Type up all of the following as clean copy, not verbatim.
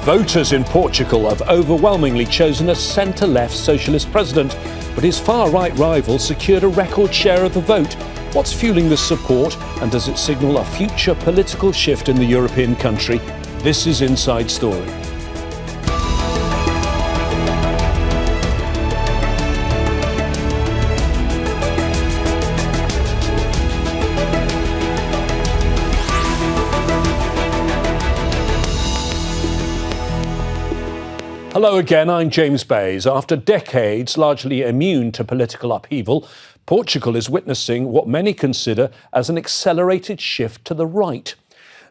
Voters in Portugal have overwhelmingly chosen a centre-left socialist president, but his far-right rival secured a record share of the vote. What's fueling this support, and does it signal a future political shift in the European country? This is Inside Story. Hello again, I'm James Bays. After decades largely immune to political upheaval, Portugal is witnessing what many consider as an accelerated shift to the right.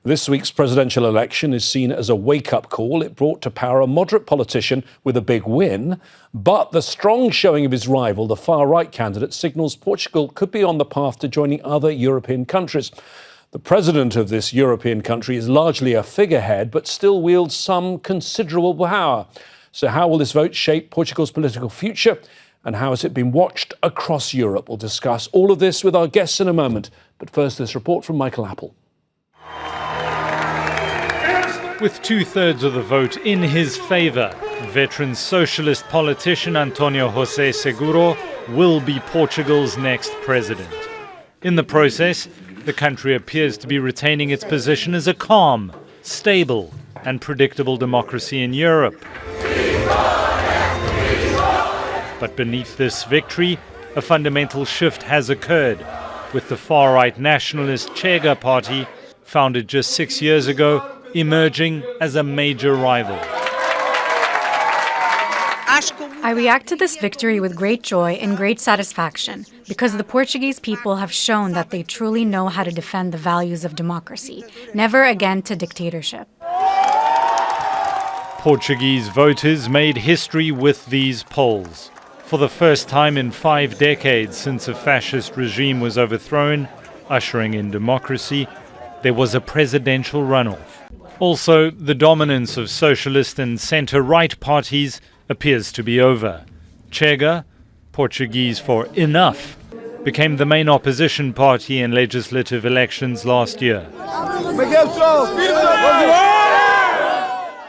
This week's presidential election is seen as a wake-up call. It brought to power a moderate politician with a big win, but the strong showing of his rival, the far-right candidate, signals Portugal could be on the path to joining other European countries. The president of this European country is largely a figurehead, but still wields some considerable power. So how will this vote shape Portugal's political future? And how has it been watched across Europe? We'll discuss all of this with our guests in a moment. But first, this report from Michael Apple. With two-thirds of the vote in his favour, veteran socialist politician António José Seguro will be Portugal's next president. In the process, the country appears to be retaining its position as a calm, stable and predictable democracy in Europe. But beneath this victory, a fundamental shift has occurred, with the far-right nationalist Chega party, founded just 6 years ago, emerging as a major rival. I react to this victory with great joy and great satisfaction because the Portuguese people have shown that they truly know how to defend the values of democracy, never again to dictatorship. Portuguese voters made history with these polls. For the first time in 5 decades since a fascist regime was overthrown, ushering in democracy, there was a presidential runoff. Also, the dominance of socialist and centre-right parties appears to be over. Chega, Portuguese for enough, became the main opposition party in legislative elections last year.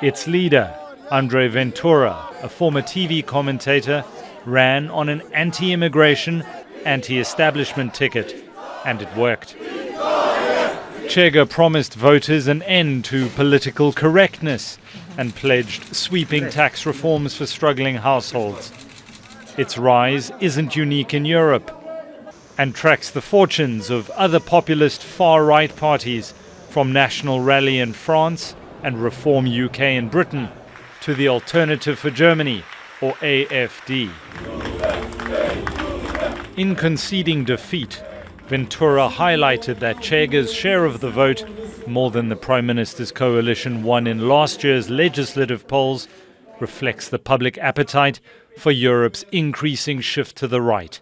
Its leader, Ventura, a former TV commentator, ran on an anti-immigration, anti-establishment ticket, and it worked. Chega promised voters an end to political correctness and pledged sweeping tax reforms for struggling households. Its rise isn't unique in Europe and tracks the fortunes of other populist far-right parties, from National Rally in France and Reform UK in Britain to the Alternative for Germany, or AFD. In conceding defeat, Ventura highlighted that Chega's share of the vote, more than the Prime Minister's coalition won in last year's legislative polls, reflects the public appetite for Europe's increasing shift to the right.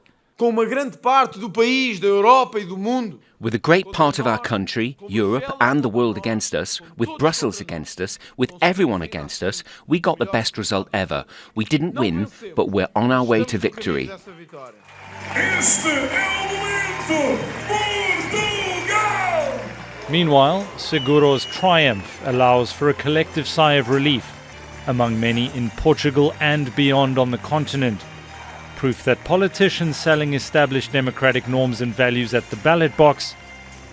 With a great part of our country, Europe and the world against us, with Brussels against us, with everyone against us, we got the best result ever. We didn't win, but we're on our way to victory. Meanwhile, Seguro's triumph allows for a collective sigh of relief among many in Portugal and beyond on the continent. Proof that politicians selling established democratic norms and values at the ballot box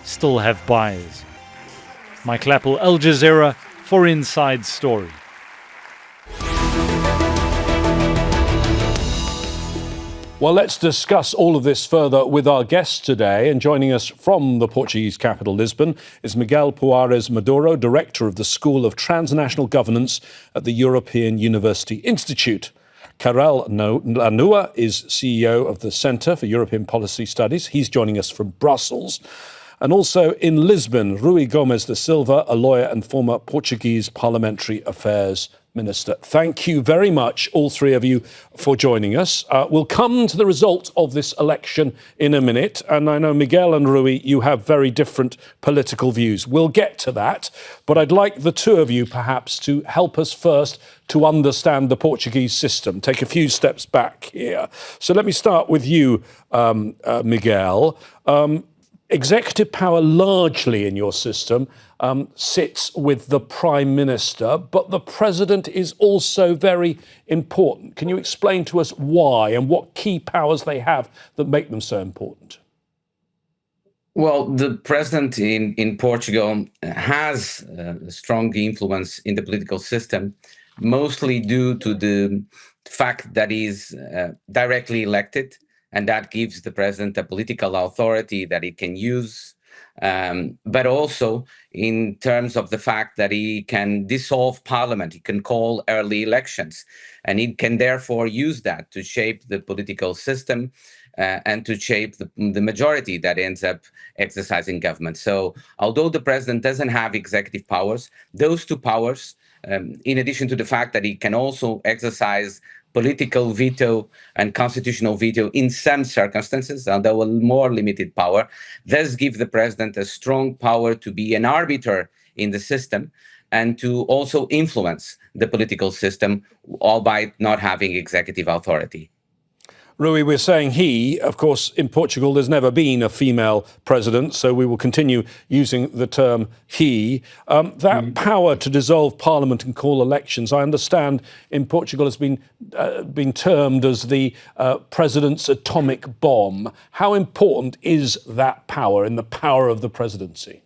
still have buyers. Michael Apple, Jazeera, for Inside Story. Well, let's discuss all of this further with our guests today. And joining us from the Portuguese capital, Lisbon, is Miguel Poiares Maduro, Director of the School of Transnational Governance at the European University Institute. Karel Lannoo is CEO of the Centre for European Policy Studies. He's joining us from Brussels. And also in Lisbon, Gomes de Silva, a lawyer and former Portuguese Parliamentary Affairs Minister. Thank you very much, all three of you, for joining us. We'll come to the result of this election in a minute. And I know, Miguel and Rui, you have very different political views. We'll get to that. But I'd like the two of you, perhaps, to help us first to understand the Portuguese system. Take a few steps back here. So let me start with you, Miguel. Executive power largely in your system sits with the Prime Minister, but the President is also very important. Can you explain to us why and what key powers they have that make them so important? Well, the president in Portugal has a strong influence in the political system, mostly due to the fact that he's directly elected, and that gives the president a political authority that he can use, but also in terms of the fact that he can dissolve parliament, he can call early elections, and he can therefore use that to shape the political system and to shape the majority that ends up exercising government. So although the president doesn't have executive powers, those two powers, in addition to the fact that he can also exercise political veto and constitutional veto in some circumstances, although a more limited power, does give the president a strong power to be an arbiter in the system and to also influence the political system, albeit not having executive authority. Rui, we're saying he. Of course, in Portugal, there's never been a female president, so we will continue using the term he. That power to dissolve parliament and call elections, I understand, in Portugal has been termed as the president's atomic bomb. How important is that power in the power of the presidency?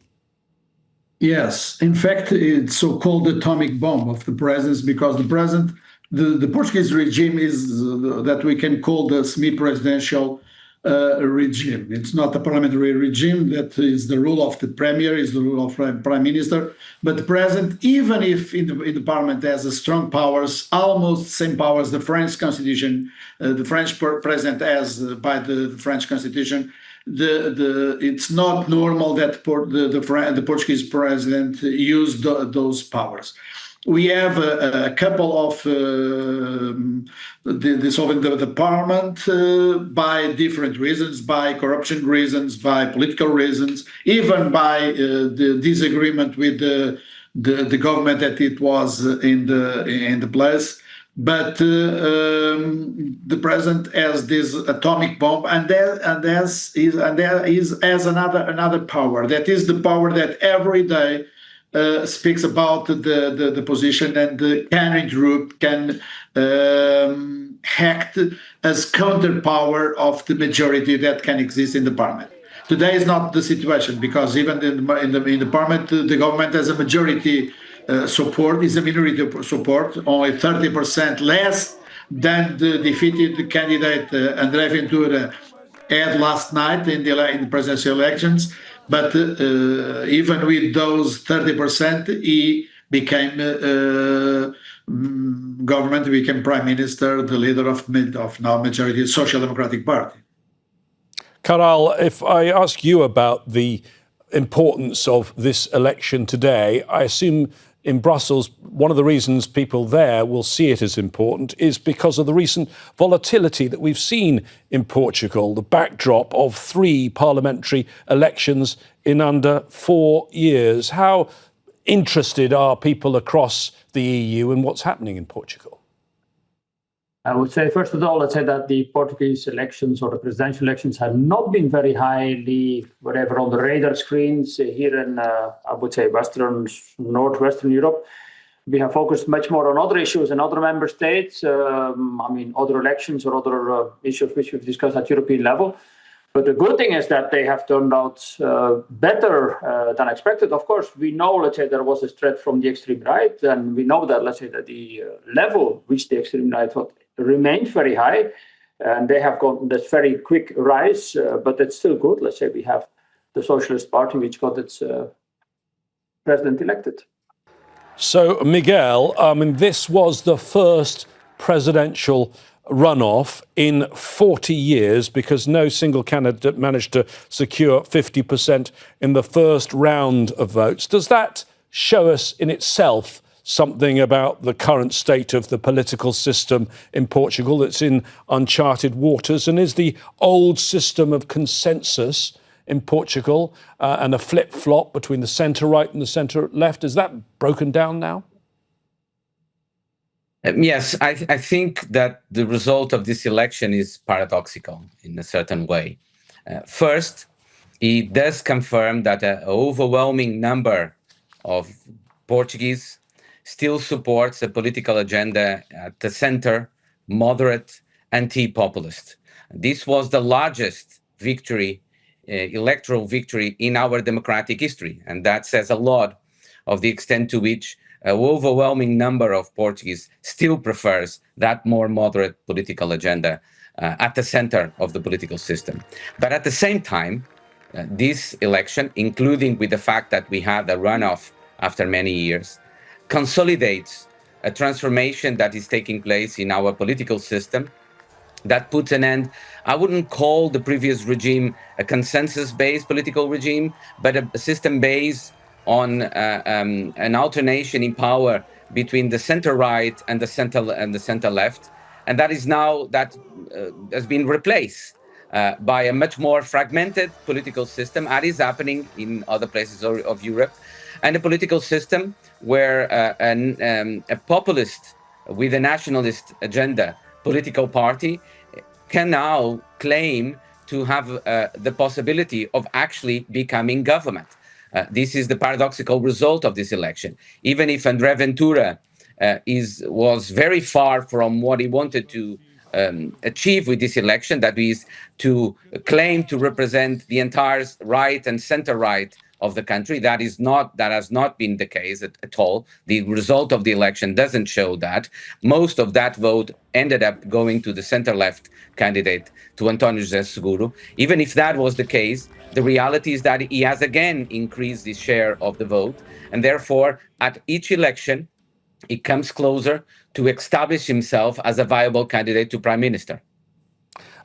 Yes, in fact, it's so-called atomic bomb of the president because the president, the Portuguese regime is that we can call the semi-presidential regime. It's not a parliamentary regime that is the rule of the premier, is the rule of prime minister. But the president, even if in the parliament has a strong powers, almost the same powers the French constitution, the French president has by the French constitution, it's not normal that the Portuguese president used those powers. We have a couple of dissolving the parliament by different reasons, by corruption reasons, by political reasons, even by the disagreement with the government that it was in the place. But the president has this atomic bomb, and there is another power. That is the power that every day speaks about the position, and the Canary group can act as counterpower of the majority that can exist in the parliament. Today is not the situation because even in the parliament, the government has a majority support, is a minority support, only 30% less than the defeated candidate André Ventura had last night in the presidential elections. But even with those 30%, he became government, became prime minister, the leader of now majority Social Democratic Party. Karel, if I ask you about the importance of this election today, I assume in Brussels, one of the reasons people there will see it as important is because of the recent volatility that we've seen in Portugal, the backdrop of 3 parliamentary elections in under 4 years. How interested are people across the EU in what's happening in Portugal? I would say, first of all, let's say that the Portuguese elections or the presidential elections have not been very highly, whatever, on the radar screens here in, I would say, northwestern Europe. We have focused much more on other issues in other member states. Other elections or other issues which we've discussed at European level. But the good thing is that they have turned out better than expected. Of course, we know, let's say, there was a threat from the extreme right, and we know that, let's say, that the level which the extreme right remained very high, and they have gotten this very quick rise, but it's still good. Let's say we have the Socialist Party, which got its president elected. So, Miguel, this was the first presidential runoff in 40 years because no single candidate managed to secure 50% in the first round of votes. Does that show us in itself something about the current state of the political system in Portugal that's in uncharted waters? And is the old system of consensus in Portugal and a flip-flop between the centre-right and the centre-left, is that broken down now? Yes, I think that the result of this election is paradoxical in a certain way. First, it does confirm that an overwhelming number of Portuguese still supports a political agenda at the center, moderate, anti-populist. This was the largest victory, electoral victory in our democratic history, and that says a lot of the extent to which an overwhelming number of Portuguese still prefers that more moderate political agenda at the center of the political system. But at the same time, this election, including with the fact that we had a runoff after many years, consolidates a transformation that is taking place in our political system that puts an end. I wouldn't call the previous regime a consensus-based political regime, but a system based on an alternation in power between the center-right and the center-left, and that is now has been replaced by a much more fragmented political system, as is happening in other places of Europe, and a political system where a populist with a nationalist agenda political party can now claim to have the possibility of actually becoming government. This is the paradoxical result of this election. Even if André Ventura was very far from what he wanted to achieve with this election, that is to claim to represent the entire right and center-right of the country. That has not been the case at all. The result of the election doesn't show that. Most of that vote ended up going to the center-left candidate, to António José Seguro. Even if that was the case, the reality is that he has again increased his share of the vote, and therefore at each election he comes closer to establish himself as a viable candidate to prime minister.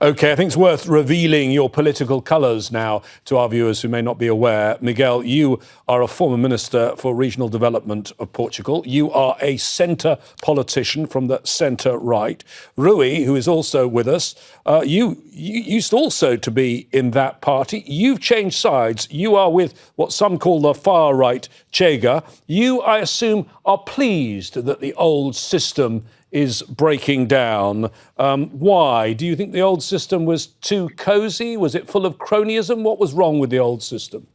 OK, I think it's worth revealing your political colours now to our viewers who may not be aware. Miguel, you are a former Minister for Regional Development of Portugal. You are a centre politician from the centre-right. Rui, who is also with us, you used also to be in that party. You've changed sides. You are with what some call the far-right Chega. You, I assume, are pleased that the old system is breaking down. Why? Do you think the old system was too cosy? Was it full of cronyism? What was wrong with the old system?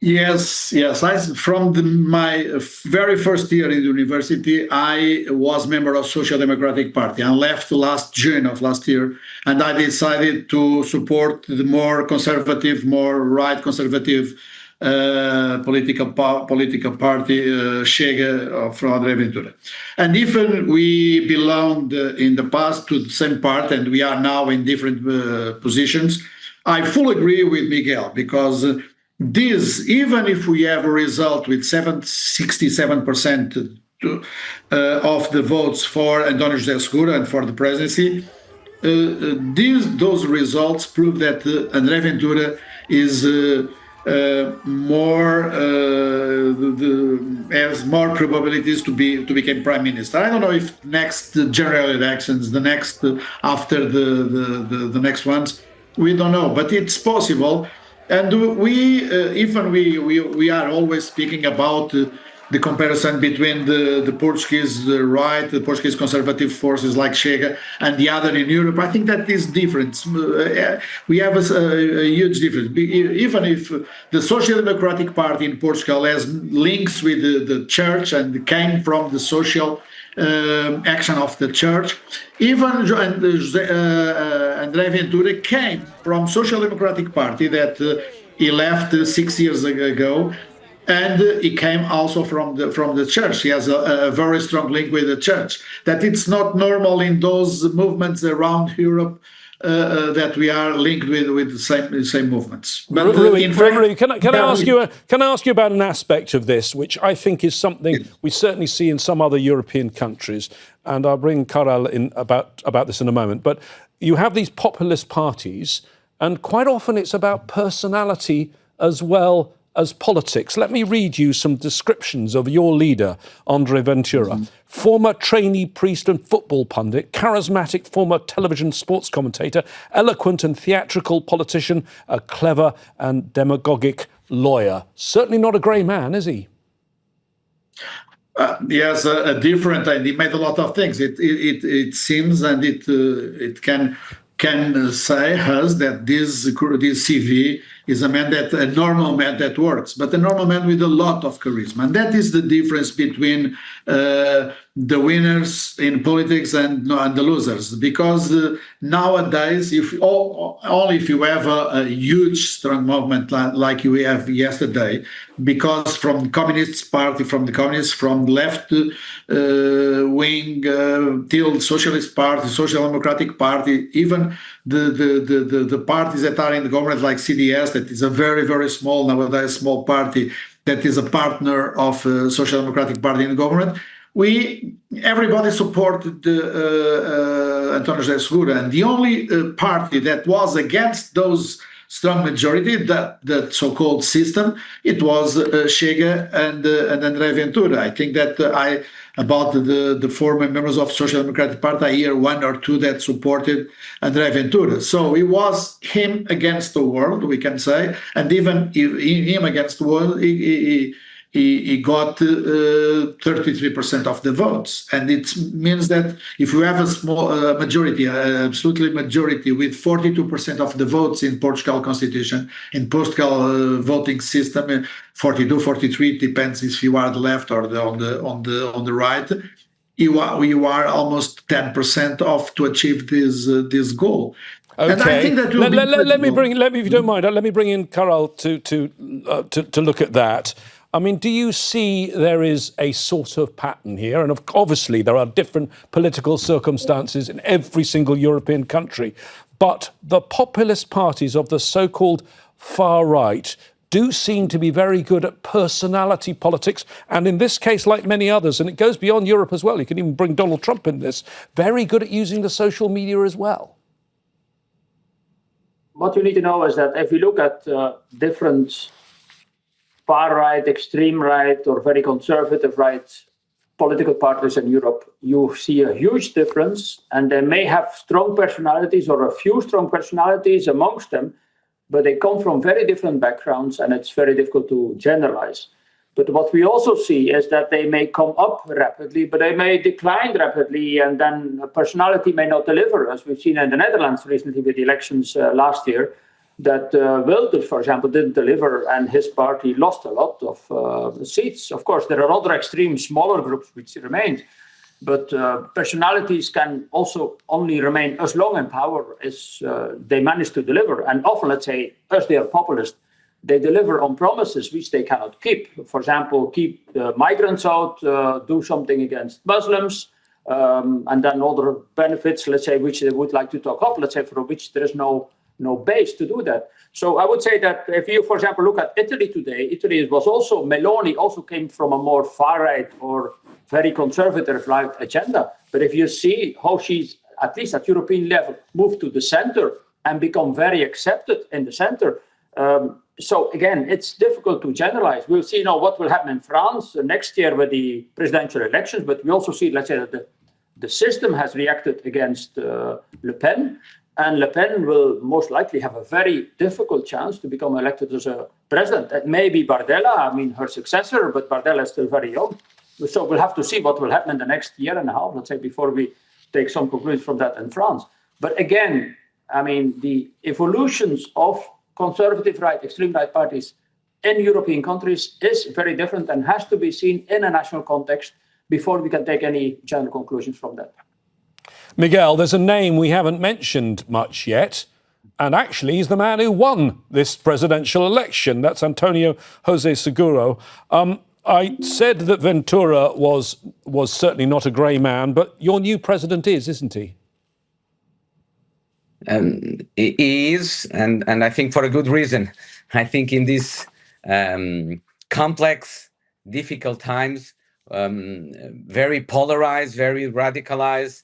Yes. My very first year in the university, I was member of Social Democratic Party and left last June of last year, and I decided to support the more conservative, more right conservative political party, Chega, from André Ventura. And even we belonged in the past to the same party and we are now in different positions, I fully agree with Miguel, because this, even if we have a result with 67% of the votes for António José Seguro and for the presidency, those results prove that André Ventura is has more probabilities to become prime minister. I don't know if next general elections, the next after the next ones, we don't know, but it's possible. And we are always speaking about the comparison between the Portuguese right, the Portuguese conservative forces like Chega, and the other in Europe. I think that is different. We have a huge difference. Even if the Social Democratic Party in Portugal has links with the church and came from the social action of the church, even André Ventura came from Social Democratic Party that he left 6 years ago. And he came also from the church. He has a very strong link with the church. That it's not normal in those movements around Europe that we are linked with the same movements. But Rui, can I ask you about an aspect of this, which I think is something we certainly see in some other European countries, and I'll bring Karel in about this in a moment. But you have these populist parties, and quite often it's about personality as well as politics. Let me read you some descriptions of your leader, André Ventura. Former trainee priest and football pundit, charismatic former television sports commentator, eloquent and theatrical politician, a clever and demagogic lawyer. Certainly not a grey man, is he? Yes, different, and he made a lot of things. It seems, and it can say us that this CV is a normal man that works, but a normal man with a lot of charisma. And that is the difference between the winners in politics and the losers. Because nowadays, only if you have a huge, strong movement like we have yesterday, because from the Communist Party, from left wing till Socialist Party, Social Democratic Party, even the parties that are in the government, like CDS, that is a very, very small, nowadays small party that is a partner of Social Democratic Party in the government. Everybody supported António Seguro, and the only party that was against those strong majority, that so-called system, it was Chega and André Ventura. I think that about the former members of Social Democratic Party, I hear one or two that supported André Ventura. So it was him against the world, we can say, and even him against the world, he got 33% of the votes. And it means that if you have a small majority, absolutely majority, with 42% of the votes in Portugal constitution, in Portugal voting system, 42, 43, depends if you are the left or on the right, you are almost 10% off to achieve this goal. Okay. And I think that let me, if you don't mind, let me bring in Karel to look at that. I mean, do you see there is a sort of pattern here? And obviously there are different political circumstances in every single European country. But the populist parties of the so-called far right do seem to be very good at personality politics. And in this case, like many others, and it goes beyond Europe as well, you can even bring Donald Trump in this, very good at using the social media as well. What you need to know is that if you look at different far right, extreme right, or very conservative right political parties in Europe, you see a huge difference, and they may have strong personalities or a few strong personalities amongst them, but they come from very different backgrounds, and it's very difficult to generalize. But what we also see is that they may come up rapidly, but they may decline rapidly, and then a personality may not deliver, as we've seen in the Netherlands recently with the elections last year, that Wilders, for example, didn't deliver, and his party lost a lot of seats. Of course, there are other extreme, smaller groups which remained, but personalities can also only remain as long in power as they manage to deliver. And often, let's say, as they are populist, they deliver on promises which they cannot keep. For example, keep the migrants out, do something against Muslims, and then other benefits, let's say, which they would like to talk up, let's say, for which there is no base to do that. So I would say that if you, for example, look at Italy today, Italy was also, Meloni also came from a more far-right or very conservative right agenda. But if you see how she's, at least at European level, moved to the center and become very accepted in the center. So again, it's difficult to generalize. We'll see now what will happen in France next year with the presidential elections, but we also see, let's say, that the system has reacted against Le Pen. And Le Pen will most likely have a very difficult chance to become elected as a president. It may be Bardella, I mean, her successor, but Bardella is still very young. So we'll have to see what will happen in the next year and a half, let's say, before we take some conclusions from that in France. But again, I mean, the evolutions of conservative right, extreme right parties in European countries is very different and has to be seen in a national context before we can take any general conclusions from that. Miguel, there's a name we haven't mentioned much yet, and actually he's the man who won this presidential election. That's Antonio José Seguro. I said that Ventura was certainly not a grey man, but your new president is, isn't he? He is, and I think for a good reason. I think in these complex, difficult times, very polarized, very radicalized,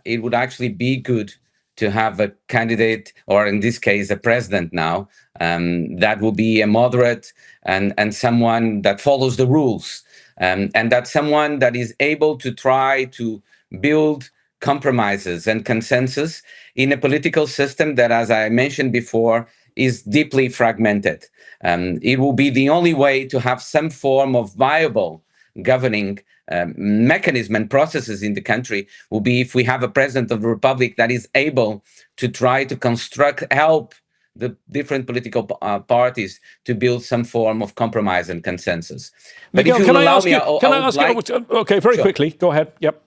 it would actually be good to have a candidate, or in this case, a president now, that will be a moderate and someone that follows the rules, and that's someone that is able to try to build compromises and consensus in a political system that, as I mentioned before, is deeply fragmented. It will be the only way to have some form of viable governing mechanism and processes in the country will be if we have a president of the republic that is able to try to help the different political parties to build some form of compromise and consensus. But Miguel, if you can I allow ask me, you? Can I would ask like... you? Okay, very Sure. quickly. Go ahead. Yep.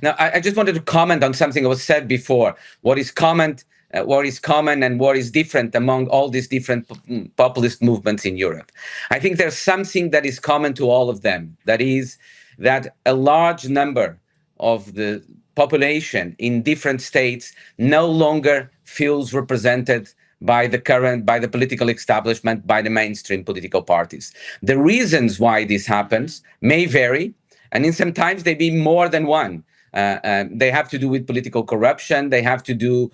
Now, I just wanted to comment on something that was said before. What is common and what is different among all these different populist movements in Europe? I think there's something that is common to all of them. That is that a large number of the population in different states no longer feels represented by the political establishment, by the mainstream political parties. The reasons why this happens may vary, and in sometimes they be more than one. They have to do with political corruption. They have to do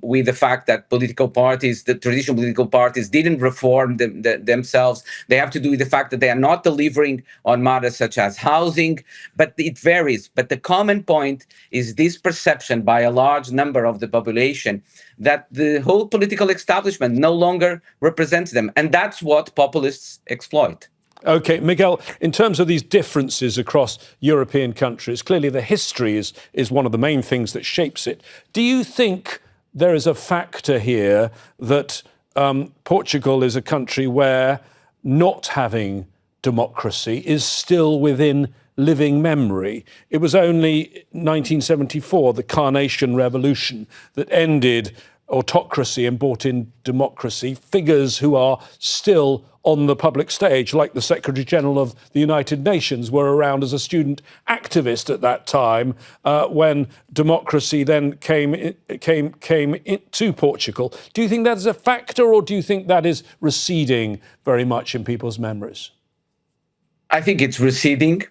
with the fact that the traditional political parties didn't reform themselves. They have to do with the fact that they are not delivering on matters such as housing, but it varies. But the common point is this perception by a large number of the population that the whole political establishment no longer represents them. And that's what populists exploit. Okay, Miguel, in terms of these differences across European countries, clearly the history is one of the main things that shapes it. Do you think there is a factor here that Portugal is a country where not having democracy is still within living memory? It was only 1974, the Carnation Revolution, that ended autocracy and brought in democracy. Figures who are still on the public stage, like the Secretary General of the United Nations, were around as a student activist at that time when democracy then came into Portugal. Do you think that is a factor, or do you think that is receding very much in people's memories? I think it's receding.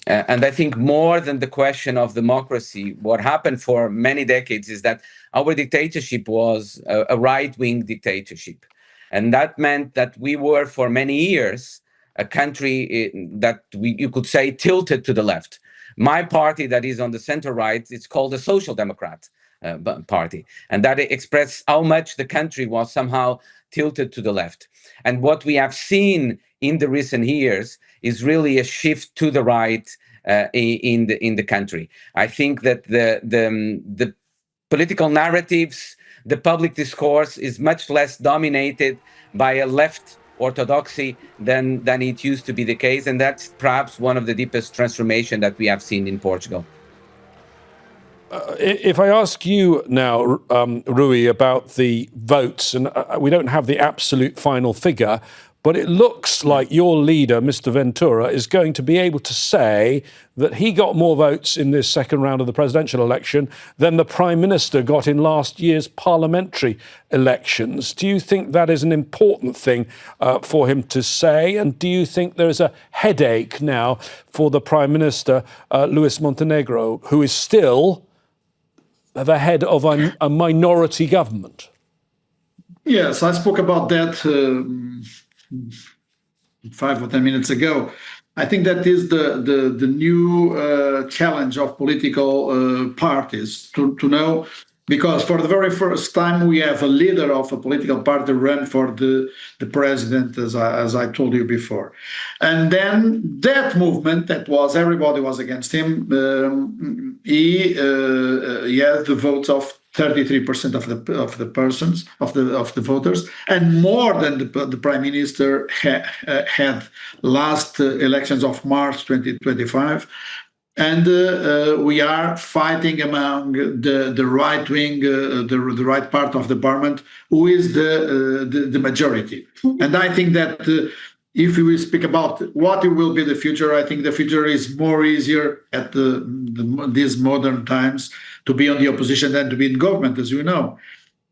And I think more than the question of democracy, what happened for many decades is that our dictatorship was a right-wing dictatorship. And that meant that we were, for many years, a country that you could say tilted to the left. My party, that is on the center-right, it's called the Social Democrat Party. And that expressed how much the country was somehow tilted to the left. And what we have seen in the recent years is really a shift to the right in the country. I think that the political narratives, the public discourse is much less dominated by a left orthodoxy than it used to be the case, and that's perhaps one of the deepest transformation that we have seen in Portugal. If I ask you now, Rui, about the votes, and we don't have the absolute final figure, but it looks like your leader, Mr. Ventura, is going to be able to say that he got more votes in this second round of the presidential election than the Prime Minister got in last year's parliamentary elections. Do you think that is an important thing for him to say? And do you think there is a headache now for the Prime Minister, Luis Montenegro, who is still the head of a minority government? Yes, I spoke about that 5 or 10 minutes ago. I think that is the new challenge of political parties to know, because for the very first time we have a leader of a political party run for the president, as I told you before. And then that movement that was everybody was against him, he had the votes of 33% of the voters, and more than the prime minister had last elections of March 2025. And we are fighting among the right wing, the right part of the parliament, who is the majority. And I think that if we will speak about what will be the future, I think the future is more easier at these modern times to be on the opposition than to be in government, as you know.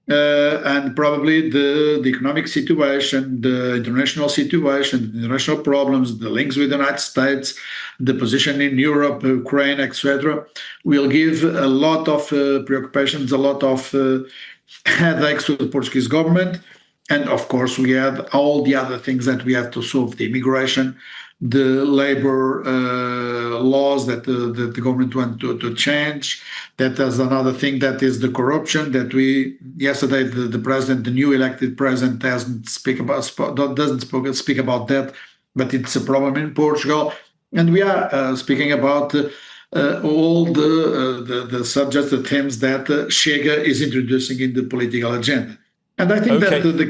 And probably the economic situation, the international situation, the international problems, the links with the United States, the position in Europe, Ukraine, etc., will give a lot of preoccupations, a lot of headaches to the Portuguese government. And of course, we have all the other things that we have to solve: the immigration, the labor laws that the government want to change. That is another thing, that is the corruption that yesterday the president, the new elected president, doesn't speak about that, but it's a problem in Portugal. And we are speaking about all the subjects, the themes that Chega is introducing in the political agenda. And I think that the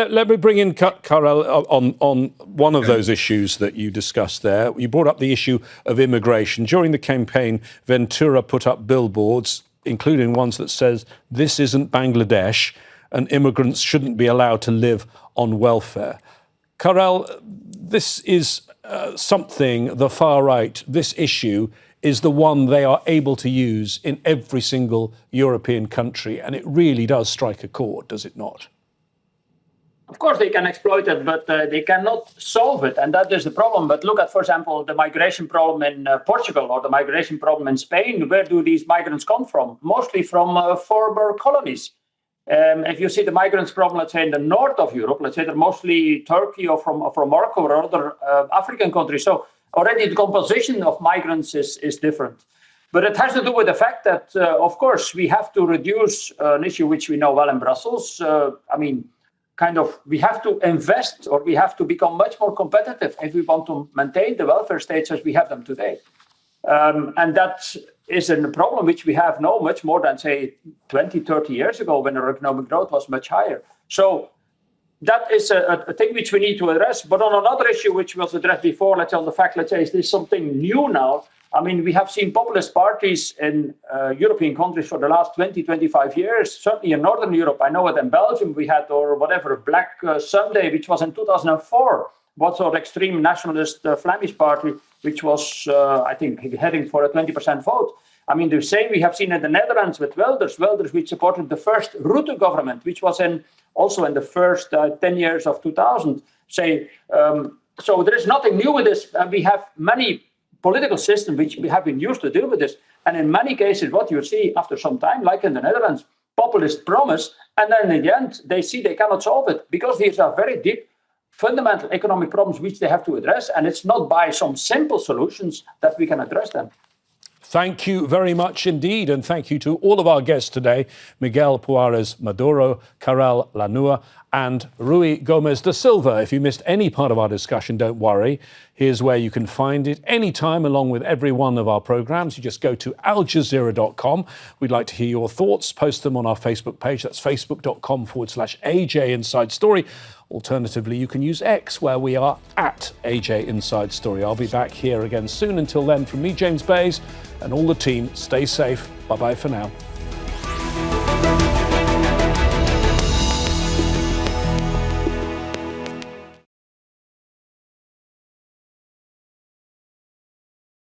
let me bring in Karel on one of those issues that you discussed there. You brought up the issue of immigration. During the campaign, Ventura put up billboards, including ones that says, "This isn't Bangladesh, and immigrants shouldn't be allowed to live on welfare." Karel, this is something the far right, this issue is the one they are able to use in every single European country. And it really does strike a chord, does it not? Of course, they can exploit it, but they cannot solve it. And that is the problem. But look at, for example, the migration problem in Portugal or the migration problem in Spain. Where do these migrants come from? Mostly from former colonies. If you see the migrants problem, let's say in the north of Europe, let's say they're mostly Turkey or from Morocco or other African countries. So already the composition of migrants is different. But it has to do with the fact that, of course, we have to reduce an issue which we know well in Brussels. We have to invest, or we have to become much more competitive if we want to maintain the welfare states as we have them today. And that is a problem which we have now much more than, say, 20, 30 years ago when our economic growth was much higher. So that is a thing which we need to address. But on another issue which was addressed before, let's say on the fact, let's say, is this something new now? I mean, we have seen populist parties in European countries for the last 20, 25 years, certainly in Northern Europe. I know it in Belgium we had, or whatever, Black Sunday, which was in 2004. What's our extreme nationalist Flemish party, which was, I think, heading for a 20% vote. I mean, the same we have seen in the Netherlands with Wilders, which supported the first Rutte government, which was also in the first 10 years of 2000. So there is nothing new with this. We have many political systems which we have been used to deal with this. And in many cases, what you see after some time, like in the Netherlands, populists promise, and then in the end, they see they cannot solve it because these are very deep, fundamental economic problems which they have to address. And it's not by some simple solutions that we can address them. Thank you very much indeed. And thank you to all of our guests today, Miguel Poiares Maduro, Karel Lannoo, and Rui Gomes da Silva. If you missed any part of our discussion, don't worry. Here's where you can find it anytime, along with every one of our programs. You just go to aljazeera.com. We'd like to hear your thoughts. Post them on our Facebook page. That's facebook.com/AJ Inside Story. Alternatively, you can use X, where we are at AJ Inside Story. I'll be back here again soon. Until then, from me, James Bays, and all the team, stay safe. Bye-bye for now.